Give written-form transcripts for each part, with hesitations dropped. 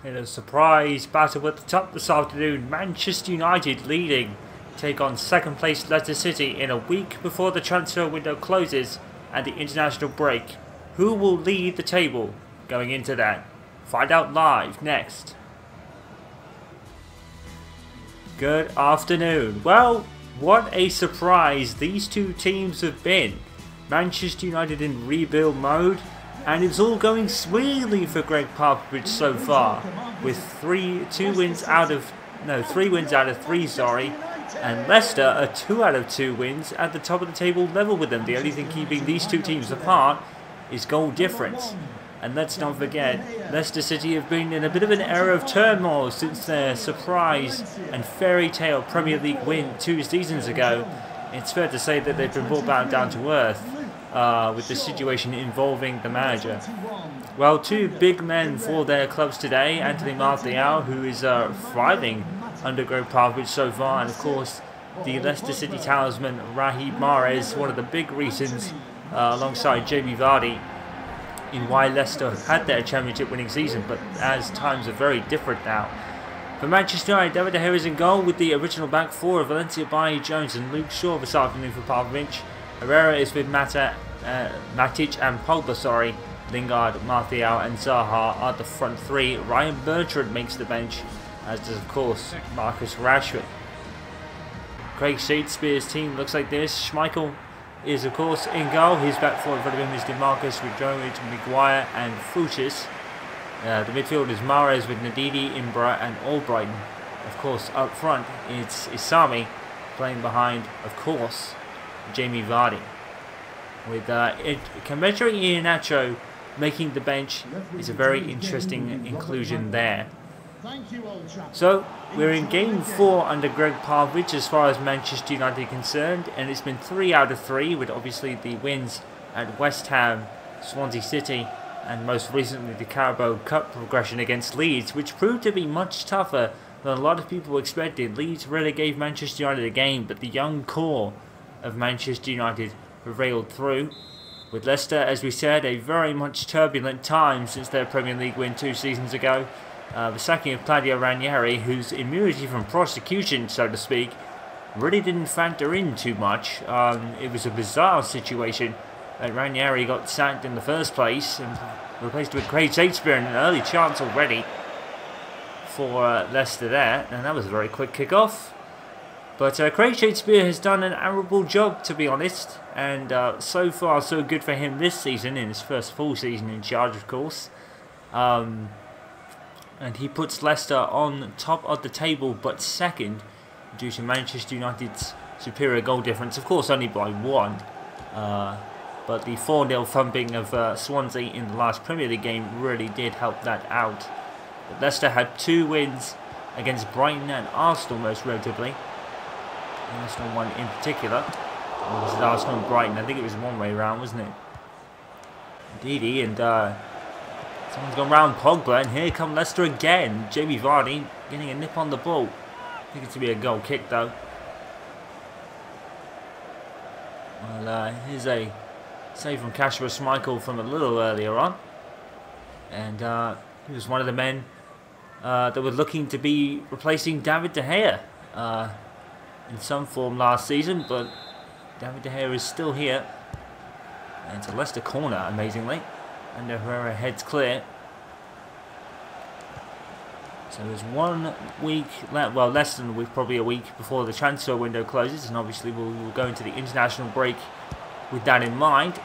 In a surprise battle at the top this afternoon, Manchester United leading take on second place Leicester City in a week before the transfer window closes and the international break. Who will lead the table going into that? Find out live next. Good afternoon. Well, what a surprise these two teams have been. Manchester United in rebuild mode, and it's all going smoothly for Gregg Popovich so far, with three wins out of 3, sorry, and Leicester are 2 out of 2 wins at the top of the table level with them. The only thing keeping these two teams apart is goal difference. And let's not forget, Leicester City have been in a bit of an era of turmoil since their surprise and fairy tale Premier League win 2 seasons ago. It's fair to say that they've been brought back down to earth with the situation involving the manager. Well, 2 big men for their clubs today. Anthony Martial, who is thriving under Gregg Popovich so far, and of course the Leicester City talisman Riyad Mahrez, one of the big reasons alongside Jamie Vardy in why Leicester had their championship winning season, but as times are very different now. For Manchester United, David De Gea is in goal with the original back 4 of Valencia, Bailly, Jones and Luke Shaw this afternoon for Popovich. Herrera is with Matic and Pogba, Lingard, Martial and Zaha are the front 3. Ryan Bertrand makes the bench, as does of course Marcus Rashford. Craig Shakespeare's team looks like this. Schmeichel is of course in goal. His back 4 in front of him is DeMarcus with Jones, Maguire and Fuchs. The midfield is Mahrez with Ndidi, Imbra and Albrighton. Of course up front it's Isami playing behind, of course, Jamie Vardy. With Kametra Iheanacho making the bench is a very interesting inclusion there. So we're in game 4 under Gregg Popovich as far as Manchester United are concerned, and it's been 3 out of 3 with obviously the wins at West Ham, Swansea City and most recently the Carabao Cup progression against Leeds, which proved to be much tougher than a lot of people expected. Leeds really gave Manchester United a game, but the young core of Manchester United prevailed through. With Leicester, as we said, a very much turbulent time since their Premier League win 2 seasons ago. The sacking of Claudio Ranieri, whose immunity from prosecution, so to speak, really didn't factor in too much. It was a bizarre situation that Ranieri got sacked in the first place and replaced with Craig Shakespeare in an early chance already for Leicester there, and that was a very quick kick-off. But Craig Shakespeare has done an admirable job, to be honest, and so far so good for him this season, in his first full season in charge, of course. And he puts Leicester on top of the table, but second, due to Manchester United's superior goal difference, of course only by 1. But the 4-0 thumping of Swansea in the last Premier League game really did help that out. But Leicester had 2 wins against Brighton and Arsenal most notably. The Arsenal one in particular. Or was it Arsenal and Brighton? I think it was one way round, wasn't it? Indeedy, and someone's gone round Pogba, and here come Leicester again. Jamie Vardy getting a nip on the ball. I think it's to be a goal kick though. Well, here's a save from Kasper Schmeichel from a little earlier on. And he was one of the men that were looking to be replacing David De Gea in some form last season, but David De Gea is still here. And it's a Leicester corner, amazingly. And Herrera heads clear. So there's 1 week left, well, less than a week, probably a week before the transfer window closes, and obviously we'll go into the international break with that in mind.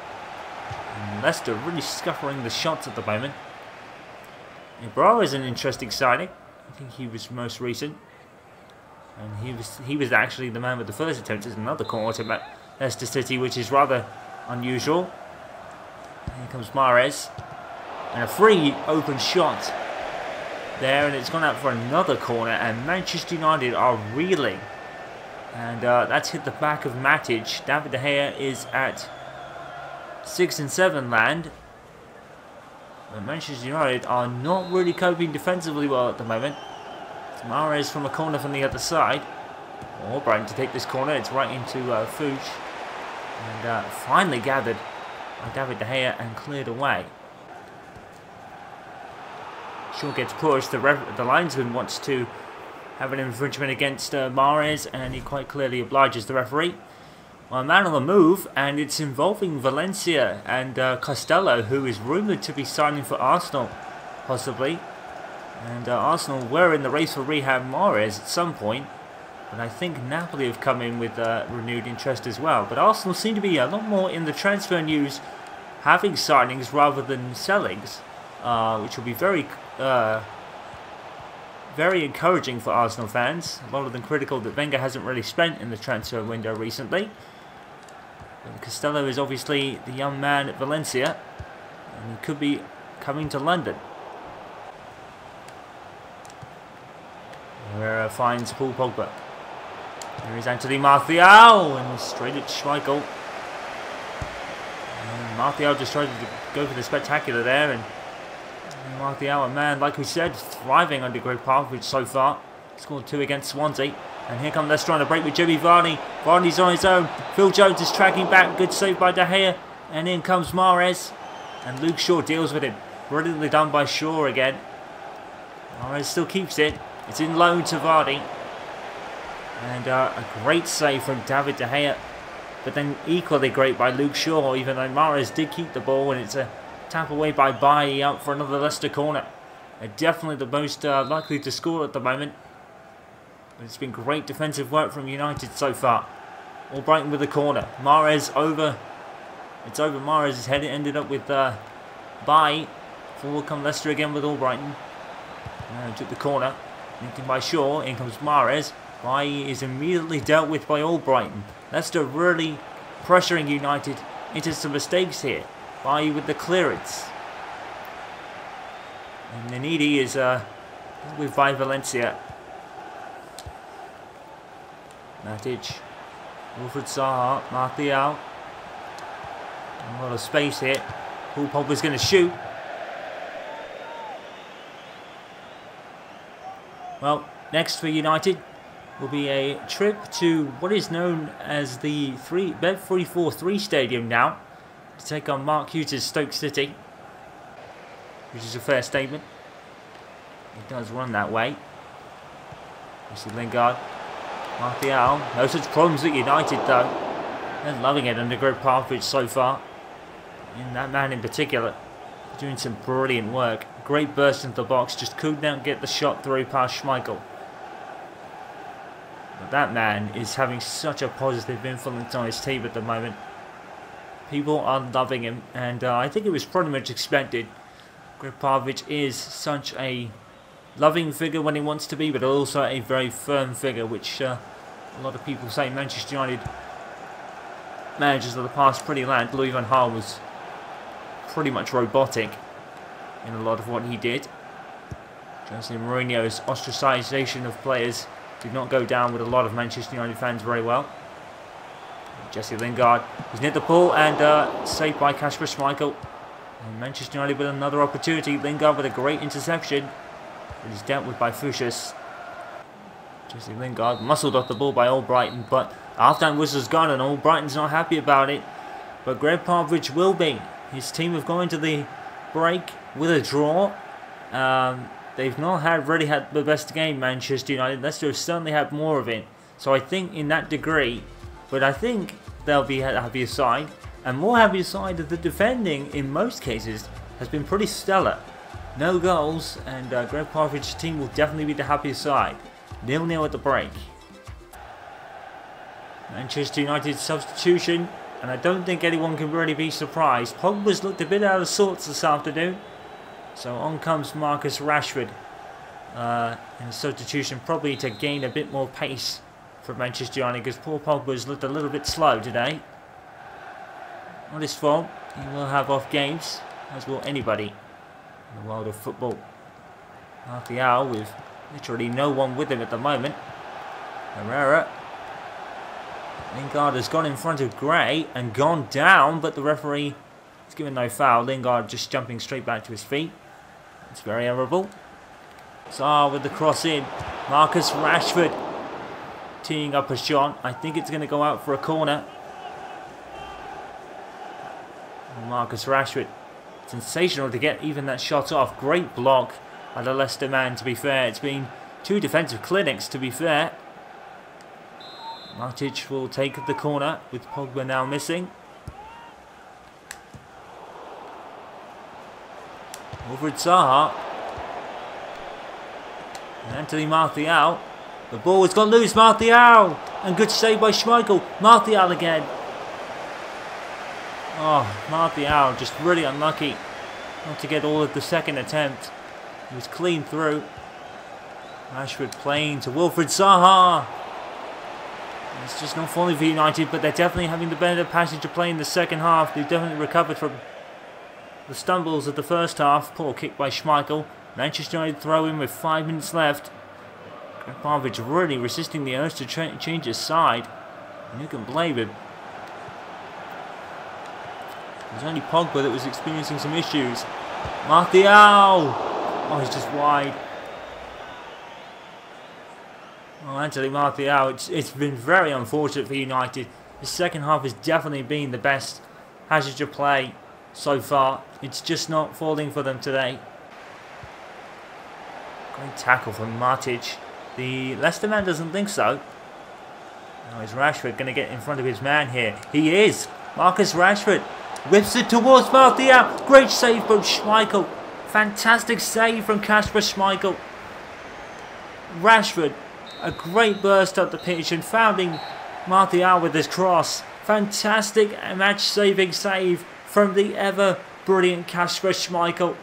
And Leicester really scuffling the shots at the moment. Imbra is an interesting signing. I think he was most recent, and he was actually the man with the first attempt. There's another corner to Leicester City, which is rather unusual. Here comes Mahrez, and a free open shot there, and it's gone out for another corner, and Manchester United are reeling, and that's hit the back of Matic. David De Gea is at 6 and 7 land, but Manchester United are not really coping defensively well at the moment. It's Mahrez from a corner from the other side. Albrighton to take this corner. It's right into Fuchs, and finally gathered by David De Gea and cleared away. Shaw gets pushed. The linesman wants to have an infringement against Mahrez, and he quite clearly obliges the referee. Well, a man on the move, and it's involving Valencia and Costello, who is rumoured to be signing for Arsenal, possibly. And Arsenal were in the race for Riyad Mahrez at some point, but I think Napoli have come in with renewed interest as well. But Arsenal seem to be a lot more in the transfer news, having signings rather than sellings, which will be very encouraging for Arsenal fans. A lot of them critical that Wenger hasn't really spent in the transfer window recently. And Costello is obviously the young man at Valencia, and he could be coming to London. Herrera finds Paul Pogba. Here is Anthony Martial, and straight at Schmeichel. And Martial just tried to go for the spectacular there, and Martial, a man, like we said, thriving under Gregg Popovich so far. Scored 2 against Swansea. And here comes Leicester on a break with Jimmy Vardy. Vardy's on his own. Phil Jones is tracking back. Good save by De Gea. And in comes Mahrez. And Luke Shaw deals with him. Brilliantly done by Shaw again. Mahrez still keeps it. It's in loan to Vardy. And a great save from David De Gea. But then equally great by Luke Shaw, even though Mahrez did keep the ball. And it's a tap away by Bailly out for another Leicester corner. They're definitely the most likely to score at the moment. But it's been great defensive work from United so far. Albrighton with the corner. Mahrez over. It's over Mahrez's head. It ended up with Bailly. Forward come Leicester again with Albrighton. Took the corner. Linked in by Shaw. In comes Mahrez. Bailly is immediately dealt with by Albrighton. Leicester really pressuring United into some mistakes here. Bailly with the clearance. And Nenidi is with by Valencia. Matic. Wilfred Zaha. Martial. A lot of space here. Paul Pogba's going to shoot. Well, next for United will be a trip to what is known as the Bet 343 Stadium now, to take on Mark Hughes' Stoke City, which is a fair statement. It does run that way. This is Lingard. Martial. No such problems at United though. They're loving it under Gregg Popovich so far. And that man in particular, doing some brilliant work. Great burst into the box, just could not get the shot through past Schmeichel. But that man is having such a positive influence on his team at the moment. People are loving him, and I think it was pretty much expected. Gregg Popovich is such a loving figure when he wants to be, but also a very firm figure, which a lot of people say Manchester United managers of the past pretty lacked. Louis van Gaal was pretty much robotic in a lot of what he did. Jose Mourinho's ostracisation of players did not go down with a lot of Manchester United fans very well. Jesse Lingard is near the ball and saved by Kasper Schmeichel. And Manchester United with another opportunity. Lingard with a great interception. It is dealt with by Fuchs. Jesse Lingard muscled off the ball by Albrighton, but half-time whistle's gone and Albrighton's not happy about it. But Gregg Popovich will be. His team have gone into the break with a draw. They've not really had the best game, Manchester United. Leicester have certainly had more of it. So I think in that degree, but I think they'll be a happier side. And more happier side that the defending, in most cases, has been pretty stellar. No goals, and Gregg Popovich's team will definitely be the happier side. 0-0 at the break. Manchester United substitution, and I don't think anyone can really be surprised. Pogba's looked a bit out of sorts this afternoon. So on comes Marcus Rashford in a substitution, probably to gain a bit more pace for Manchester United, because poor Pogba's looked a little bit slow today. Not his fault. He will have off games, as will anybody in the world of football. Martial with literally no one with him at the moment. Herrera. Lingard has gone in front of Gray and gone down, but the referee has given no foul. Lingard just jumping straight back to his feet. It's very honourable. Zaha with the cross in. Marcus Rashford teeing up a shot. I think it's going to go out for a corner. Marcus Rashford, sensational to get even that shot off. Great block by the Leicester man, to be fair. It's been 2 defensive clinics, to be fair. Matic will take the corner with Pogba now missing. Over at Zaha. And Anthony Martial. The ball has got loose. Martial. And good save by Schmeichel. Martial again. Oh, Martial just really unlucky not to get all of the second attempt. He was clean through. Rashford playing to Wilfried Zaha. It's just not falling for United, but they're definitely having the better passage of play in the second half. They've definitely recovered from the stumbles of the first half. Poor kick by Schmeichel. Manchester United throw in with 5 minutes left. Gregg Popovich really resisting the urge to change his side. And who can blame him? It was only Pogba that was experiencing some issues. Martial! Oh, he's just wide. Oh, Anthony Martial, it's been very unfortunate for United. The second half has definitely been the best passage of play so far. It's just not falling for them today. Great tackle from Matic. The Leicester man doesn't think so. Now is Rashford going to get in front of his man here? He is! Marcus Rashford whips it towards Martial. Great save from Schmeichel. Fantastic save from Kasper Schmeichel. Rashford, a great burst up the pitch and founding Martial with his cross. Fantastic match-saving save from the ever-brilliant Kasper Schmeichel.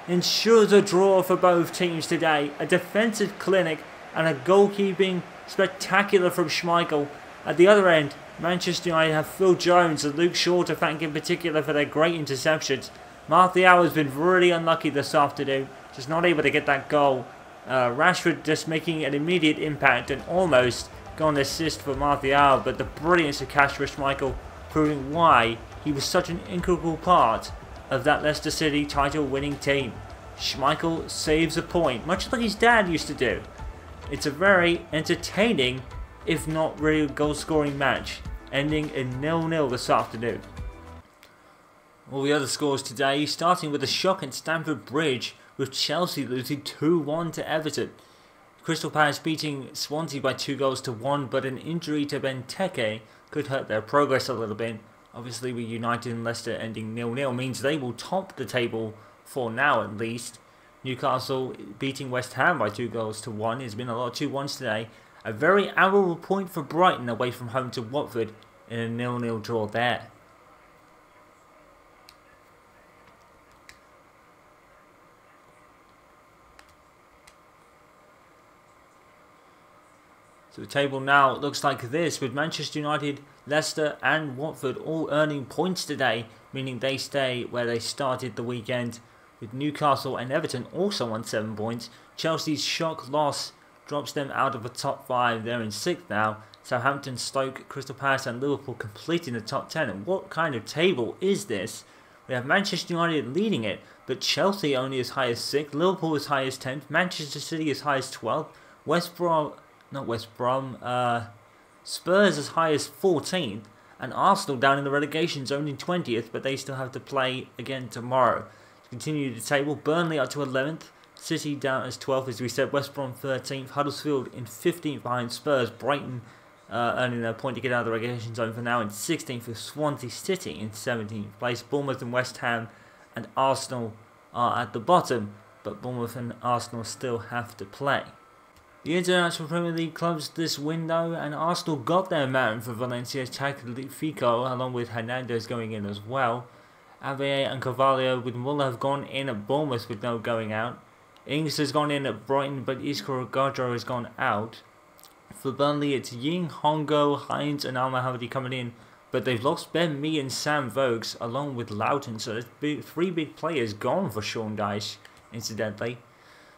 Ensures a draw for both teams today. A defensive clinic and a goalkeeping spectacular from Schmeichel. At the other end, Manchester United have Phil Jones and Luke Shaw to thank in particular for their great interceptions. Martial has been really unlucky this afternoon, just not able to get that goal. Rashford just making an immediate impact and almost got an assist for Martial, but the brilliance of Kasper Schmeichel proving why he was such an integral part of that Leicester City title winning team. Schmeichel saves a point, much like his dad used to do. It's a very entertaining, if not really goal scoring match, ending in 0-0 this afternoon. All the other scores today, starting with a shock at Stamford Bridge, with Chelsea losing 2-1 to Everton. Crystal Palace beating Swansea by 2-1, but an injury to Benteke could hurt their progress a little bit. Obviously with United and Leicester ending 0-0 means they will top the table for now at least. Newcastle beating West Ham by 2-1. There's been a lot of 2-1s today. A very admirable point for Brighton away from home to Watford in a 0-0 draw there. So the table now looks like this, with Manchester United, Leicester and Watford all earning points today, meaning they stay where they started the weekend, with Newcastle and Everton also on 7 points. Chelsea's shock loss drops them out of the top 5. They're in 6th now. Southampton, Stoke, Crystal Palace and Liverpool completing the top 10. And what kind of table is this? We have Manchester United leading it, but Chelsea only as high as 6th, Liverpool as high as 10th, Manchester City as high as 12th, Spurs as high as 14th, and Arsenal down in the relegation zone in 20th, but they still have to play again tomorrow. To continue the table, Burnley up to 11th, City down as 12th, as we said, West Brom 13th, Huddersfield in 15th behind Spurs, Brighton earning their point to get out of the relegation zone for now in 16th, with Swansea City in 17th place. Bournemouth and West Ham and Arsenal are at the bottom, but Bournemouth and Arsenal still have to play. The International Premier League closed this window, and Arsenal got their man for Valencia's Tagliafico, along with Hernandez going in as well. Avé and Carvalho with Muller have gone in at Bournemouth with no going out. Ings has gone in at Brighton, but Isco Gadro has gone out. For Burnley, it's Ying, Hongo, Hines and Al-Mahdi coming in, but they've lost Ben Mee and Sam Vokes along with Loughton, so there's 3 big players gone for Sean Dyche, incidentally.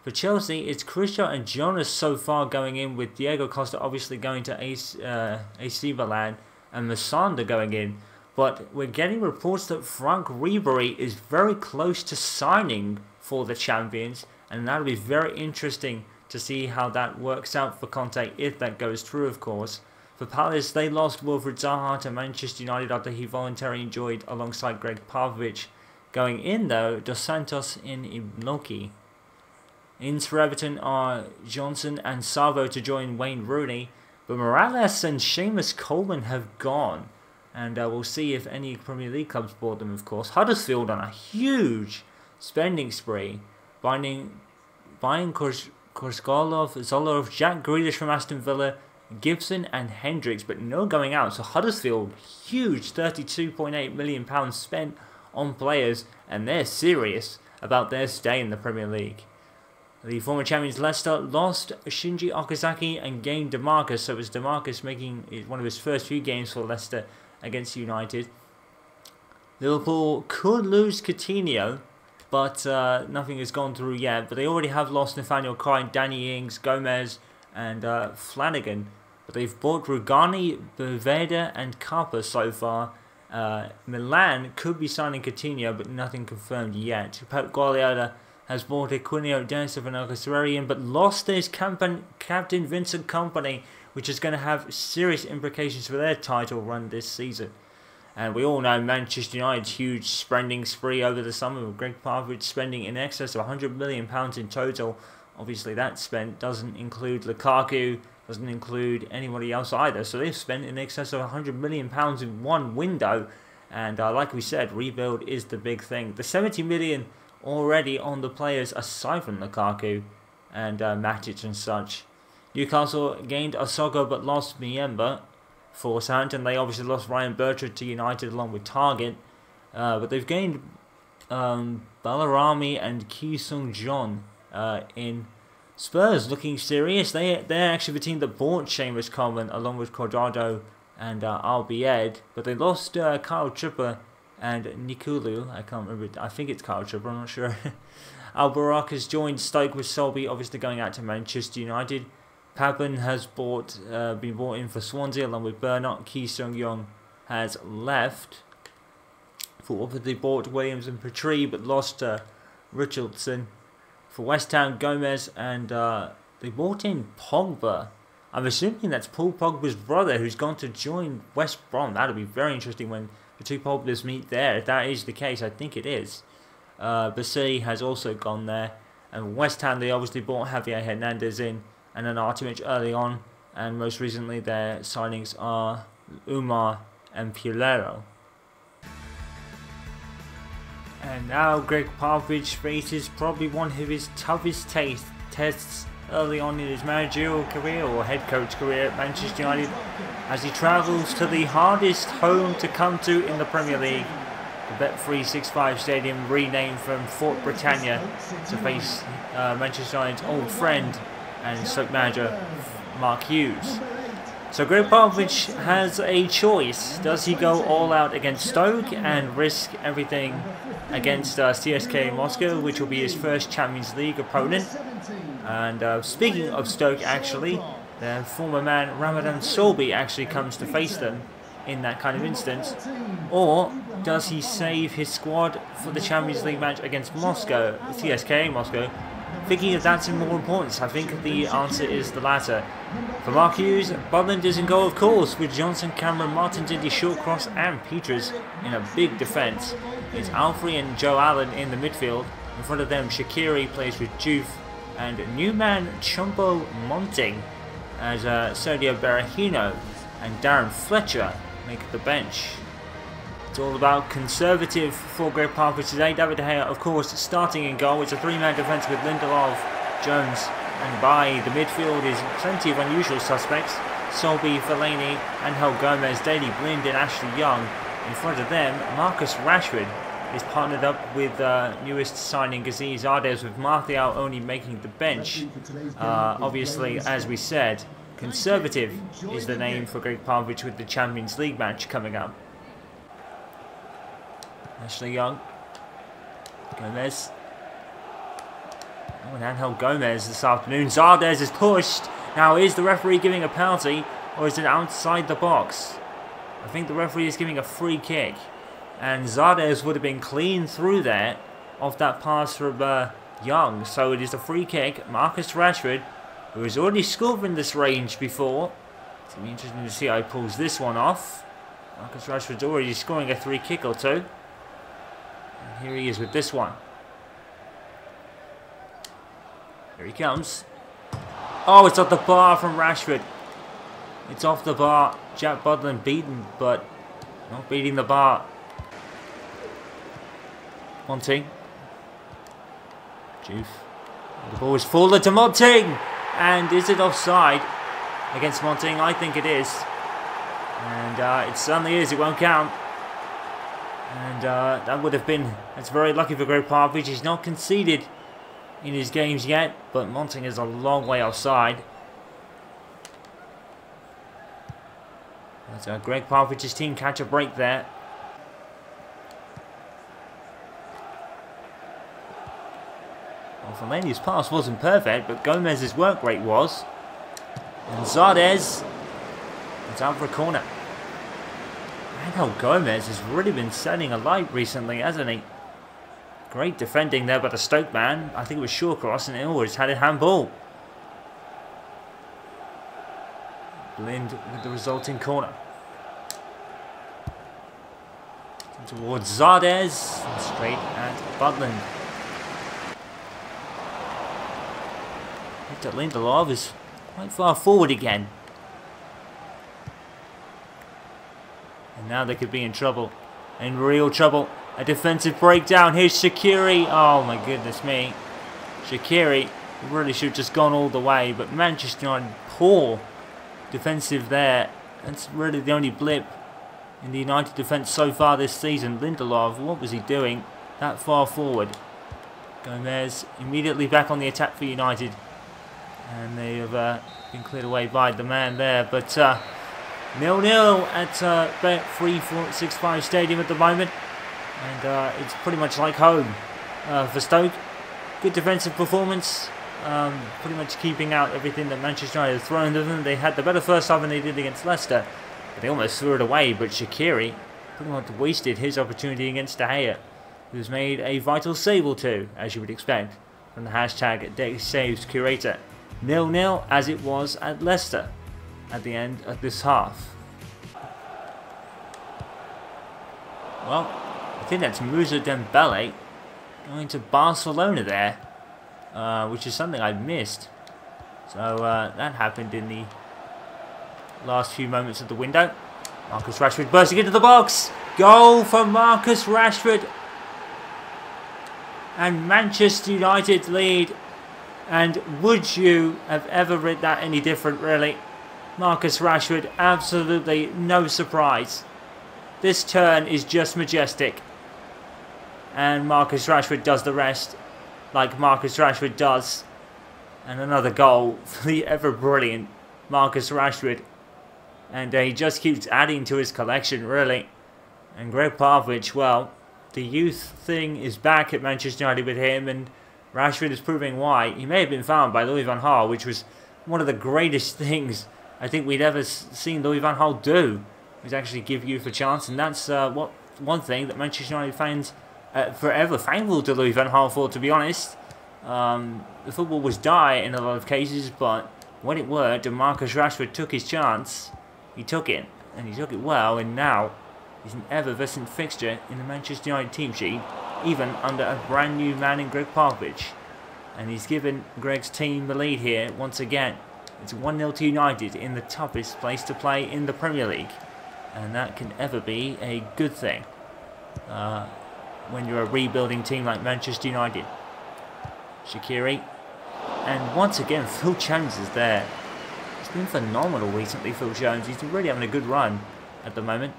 For Chelsea, it's Christian and Jonas so far going in, with Diego Costa obviously going to AC Milan and Masanda going in. But we're getting reports that Frank Ribery is very close to signing for the champions, and that'll be very interesting to see how that works out for Conte, if that goes through, of course. For Palace, they lost Wilfried Zaha to Manchester United after he voluntarily joined alongside Gregg Popovich. Going in though, Dos Santos in Inoki. Ins for Everton are Johnson and Savo to join Wayne Rooney. But Morales and Seamus Coleman have gone. And we'll see if any Premier League clubs bought them, of course. Huddersfield on a huge spending spree. Buying Korskolov, Zolov, Jack Grealish from Aston Villa, Gibson and Hendricks, but no going out. So Huddersfield, huge £32.8 million spent on players, and they're serious about their stay in the Premier League. The former champions Leicester lost Shinji Okazaki and gained DeMarcus, so it was DeMarcus making one of his first few games for Leicester against United. Liverpool could lose Coutinho, but nothing has gone through yet. But they already have lost Nathaniel Clyne, Danny Ings, Gomez and Flanagan. But they've bought Rugani, Boveda and Kappa so far. Milan could be signing Coutinho, but nothing confirmed yet. Pep Guardiola has bought Aquilino, Denison and Alcacerarian, but lost his captain Vincent Kompany, which is going to have serious implications for their title run this season. And we all know Manchester United's huge spending spree over the summer, with Gregg Popovich spending in excess of £100 million in total. Obviously that spend doesn't include Lukaku, doesn't include anybody else either. So they've spent in excess of £100 million in one window. And like we said, rebuild is the big thing. The £70 million already on the players aside from Lukaku and Matic and such. Newcastle gained Osogo but lost Miemba. For Southampton, they obviously lost Ryan Bertrand to United along with Target. But they've gained Balarami and Ki Sung John in Spurs, looking serious. They're actually the team that bought Seamus Coleman along with Cuadrado and Albied. But they lost Kyle Tripper and Nikulu. I can't remember. I think it's Kyle Tripper, I'm not sure. Albarak has joined Stoke with Solby obviously going out to Manchester United. Papen has been bought in for Swansea along with Bernard. Ki Sung Young has left. For Watford they bought Williams and Petrie but lost Richardson. For West Ham, Gomez and they bought in Pogba. I'm assuming that's Paul Pogba's brother who's gone to join West Brom. That'll be very interesting when the two Pogbas meet there. If that is the case, I think it is. Bassi has also gone there. And West Ham, they obviously bought Javier Hernandez in and then Artemich early on. And most recently their signings are Umar and Pilero. And now Gregg Popovich faces probably one of his toughest tests early on in his managerial career or head coach career at Manchester United as he travels to the hardest home to come to in the Premier League, the Bet365 Stadium, renamed from Fort Britannia, to face Manchester United's old friend and Stoke manager Mark Hughes. So Gregg Popovich has a choice. Does he go all out against Stoke and risk everything against CSKA Moscow, which will be his first Champions League opponent? And speaking of Stoke, actually, their former man Ramadan Solby actually comes to face them in that kind of instance. Or does he save his squad for the Champions League match against Moscow, CSKA Moscow? Thinking of that's in more importance, I think the answer is the latter. For Mark Hughes, Butland is in goal of course, with Johnson, Cameron, Martin, Diddy, Shawcross and Peters in a big defence. It's Alfrey and Joe Allen in the midfield. In front of them, Shaqiri plays with Juve and new man Chumbo Monting as Sergio Berahino and Darren Fletcher make the bench. It's all about conservative for Gregg Popovich today. David De Gea, of course, starting in goal. It's a three-man defence with Lindelof, Jones and by the midfield is plenty of unusual suspects. Solby, Fellaini, Angel Gomez, Daley Blind and Ashley Young. In front of them, Marcus Rashford is partnered up with newest signing Aziz Ardez, with Martial only making the bench. Obviously, as we said, conservative is the name for Gregg Popovich with the Champions League match coming up. Ashley Young, Gomez, and Angel Gomez this afternoon. Zardes is pushed. Now, is the referee giving a penalty or is it outside the box? I think the referee is giving a free kick. And Zardes would have been clean through there off that pass from Young. So it is a free kick. Marcus Rashford, who has already scored from this range before. It's going to be interesting to see how he pulls this one off. Marcus Rashford's already scoring a free kick or two. And here he is with this one. Here he comes. Oh, it's off the bar from Rashford. It's off the bar. Jack Butland beaten, but not beating the bar. Monting. Juve. The ball is fallen to Monting. And is it offside against Monting? I think it is. And it certainly is. It won't count. And that would have been... That's very lucky for Gregg Popovich. He's not conceded in his games yet, but Monting is a long way offside. But Gregg Popovich's team catch a break there. Well, Fellaini's pass wasn't perfect, but Gomez's work rate was. And Zardes, it's out for a corner. Angel Gomez has really been setting a light recently, hasn't he? Great defending there by the Stoke man. I think it was Shawcross, and it always had a handball. Blind with the resulting corner. Towards Zardes, and straight at Butland. Victor Lindelof is quite far forward again. And now they could be in trouble. In real trouble. A defensive breakdown. Here's Shaqiri. Oh my goodness me. Shaqiri really should have just gone all the way. But Manchester United, poor defensive there. That's really the only blip in the United defence so far this season. Lindelof, what was he doing that far forward? Gomez immediately back on the attack for United. And they have been cleared away by the man there. But 0-0 at Bet365 Stadium at the moment. And it's pretty much like home for Stoke. Good defensive performance. Pretty much keeping out everything that Manchester United have thrown at them. They had the better first half than they did against Leicester. But they almost threw it away. But Shaqiri pretty much wasted his opportunity against De Gea, who's made a vital save or two, as you would expect, from the hashtag DaySavesCurator. 0-0 as it was at Leicester at the end of this half. Well, I think that's Moussa Dembele going to Barcelona there, which is something I missed. So that happened in the last few moments of the window. Marcus Rashford bursting into the box. Goal for Marcus Rashford. And Manchester United lead. And would you have ever read that any different, really? Marcus Rashford, absolutely no surprise. This turn is just majestic. And Marcus Rashford does the rest, like Marcus Rashford does. And another goal for the ever-brilliant Marcus Rashford. And he just keeps adding to his collection, really. And Gregg Popovich, well, the youth thing is back at Manchester United with him, and Rashford is proving why. He may have been found by Louis van Gaal, which was one of the greatest things I think we'd ever seen Louis van Gaal do, was actually give youth a chance. And that's one thing that Manchester United fans forever thankful to Louis van Gaal for, to be honest. The football was dire in a lot of cases, but when it worked and Marcus Rashford took his chance, he took it, and he took it well, and now he's an effervescent fixture in the Manchester United team sheet, even under a brand new man in Gregg Popovich. And he's given Gregg's team the lead here once again. It's 1-0 to United in the toughest place to play in the Premier League. And that can ever be a good thing when you're a rebuilding team like Manchester United. Shaqiri. And once again, Phil Jones is there. He's been phenomenal recently, Phil Jones. He's really having a good run at the moment.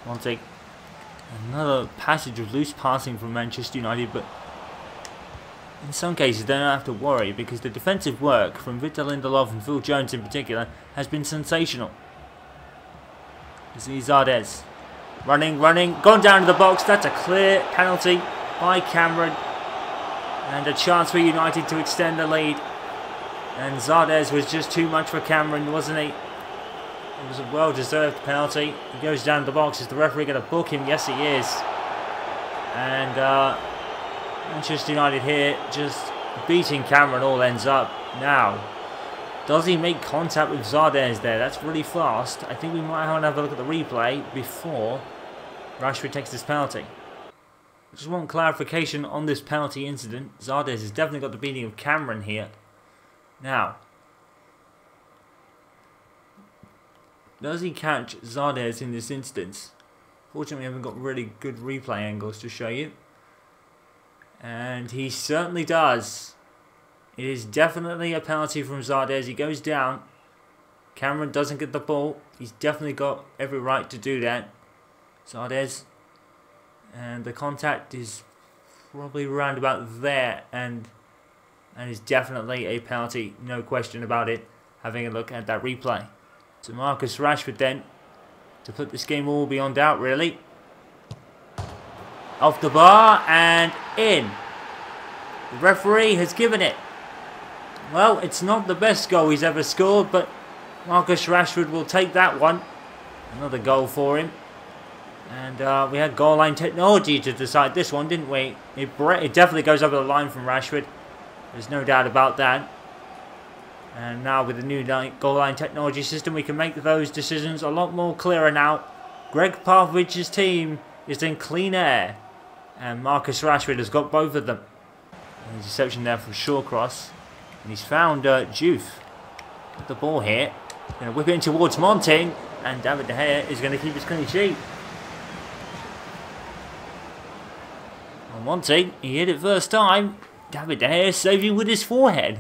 Monting. Another passage of loose passing from Manchester United, but in some cases they don't have to worry because the defensive work from Victor Lindelof and Phil Jones in particular has been sensational. You see Zardes running, gone down to the box. That's a clear penalty by Cameron, and a chance for United to extend the lead. And Zardes was just too much for Cameron, wasn't he? It was a well-deserved penalty. He goes down to the box. Is the referee going to book him? Yes, he is. And Manchester United here just beating Cameron all ends up. Now, does he make contact with Zardes there? That's really fast. I think we might want to have a look at the replay before Rashford takes this penalty. Just one clarification on this penalty incident. Zardes has definitely got the beating of Cameron here. Now, does he catch Zardes in this instance? Fortunately, we haven't got really good replay angles to show you. And he certainly does. It is definitely a penalty from Zardes. He goes down. Cameron doesn't get the ball. He's definitely got every right to do that. Zardes. And the contact is probably around about there. And it's definitely a penalty. No question about it. Having a look at that replay. So Marcus Rashford then. To put this game all beyond doubt, really. Off the bar and in. The referee has given it. Well, it's not the best goal he's ever scored, but Marcus Rashford will take that one. Another goal for him. And we had goal line technology to decide this one, didn't we? It definitely goes over the line from Rashford. There's no doubt about that. And now with the new goal line technology system, we can make those decisions a lot more clearer now. Gregg Popovich's team is in clean air. And Marcus Rashford has got both of them. Interception there from Shawcross. And he's found Juve. Got the ball here. Going to whip it in towards Monting. And David De Gea is going to keep his clean sheet. And Monting, he hit it first time. David De Gea saving with his forehead.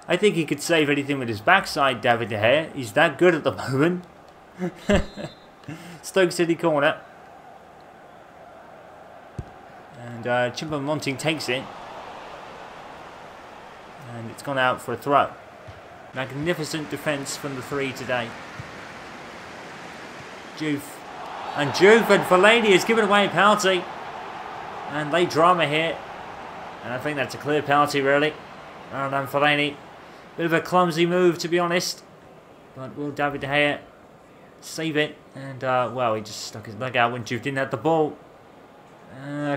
I think he could save anything with his backside, David De Gea. He's that good at the moment. Stoke City corner. And Choupo-Moting takes it. And it's gone out for a throw. Magnificent defence from the three today. Juve. And Juve and Fellaini has given away a penalty. And late drama here. And I think that's a clear penalty, really. And Fellaini. Bit of a clumsy move, to be honest. But will David De Gea save it? And, well, he just stuck his leg out when Juve didn't have the ball.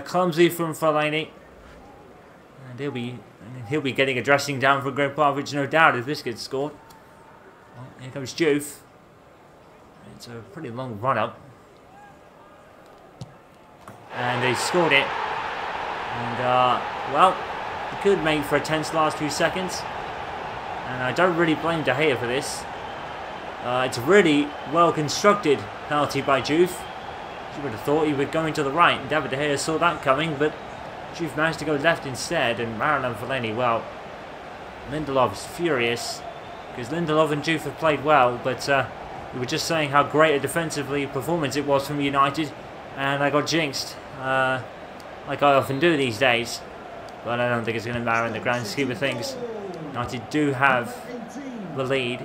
Clumsy from Fellaini. And he'll be getting a dressing down for Gregg Popovich, no doubt, if this gets scored. Well, here comes Juve. It's a pretty long run-up. And they scored it. And, well, he could make for a tense last few seconds. And I don't really blame De Gea for this. It's a really well-constructed penalty by Juve. You would have thought he would go into the right. And David De Gea saw that coming, but Juve managed to go left instead. And Marouane Fellaini, well, Lindelof is furious. Because Lindelof and Juve have played well, but we were just saying how great a defensively performance it was from United. And I got jinxed, like I often do these days. But I don't think it's going to matter in the grand scheme of things. United do have the lead.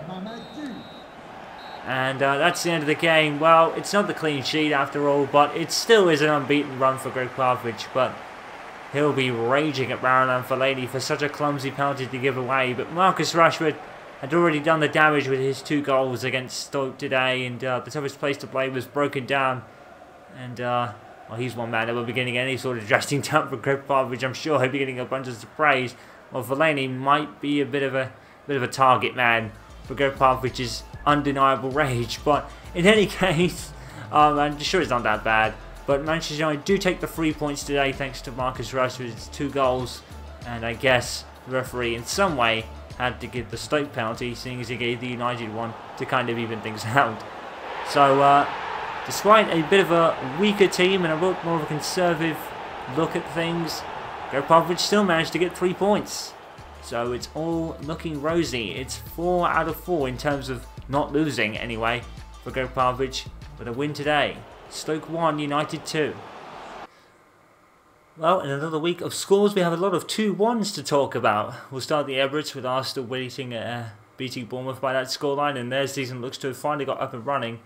And that's the end of the game. Well, it's not the clean sheet after all, but it still is an unbeaten run for Gregg Popovich. But he'll be raging at Marouane Fellaini for such a clumsy penalty to give away. But Marcus Rashford had already done the damage with his 2 goals against Stoke today. And the toughest place to play was broken down. And, well, he's one man that will be getting any sort of dressing down for Gregg Popovich. I'm sure he'll be getting a bunch of praise. Well, Fellaini might be a bit of a target man for Gregg Popovich's undeniable rage. But in any case, I'm sure it's not that bad. But Manchester United do take the 3 points today thanks to Marcus Rashford's 2 goals. And I guess the referee in some way had to give the Stoke penalty, seeing as he gave the United one to kind of even things out. So, despite a bit of a weaker team and a bit more of a conservative look at things, Gregg Popovich still managed to get 3 points. So it's all looking rosy. It's 4 out of 4 in terms of not losing anyway for Gregg Popovich, but a win today. Stoke 1, United 2. Well, in another week of scores, we have a lot of 2-1s to talk about. We'll start the Emirates with Arsenal beating Bournemouth by that scoreline, and their season looks to have finally got up and running.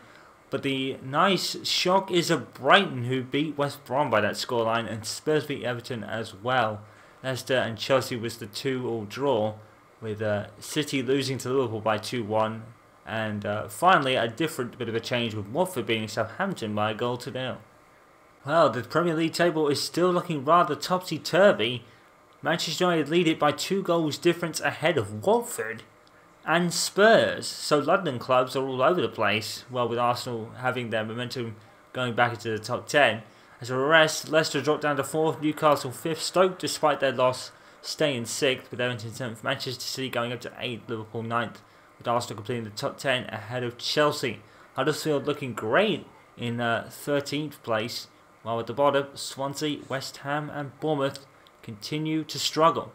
But the nice shock is of Brighton, who beat West Brom by that scoreline, and Spurs beat Everton as well. Leicester and Chelsea was the 2-2 draw, with City losing to Liverpool by 2-1. And finally, a different bit of a change with Watford beating Southampton by a 1-0. Well, the Premier League table is still looking rather topsy-turvy. Manchester United lead it by 2 goals difference ahead of Watford. and Spurs. So London clubs are all over the place, well, with Arsenal having their momentum going back into the top 10. As a rest, Leicester dropped down to 4th, Newcastle 5th, Stoke, despite their loss, staying 6th, with Everton 7th, Manchester City going up to 8th, Liverpool 9th, with Arsenal completing the top 10 ahead of Chelsea. Huddersfield looking great in 13th place, while at the bottom, Swansea, West Ham and Bournemouth continue to struggle.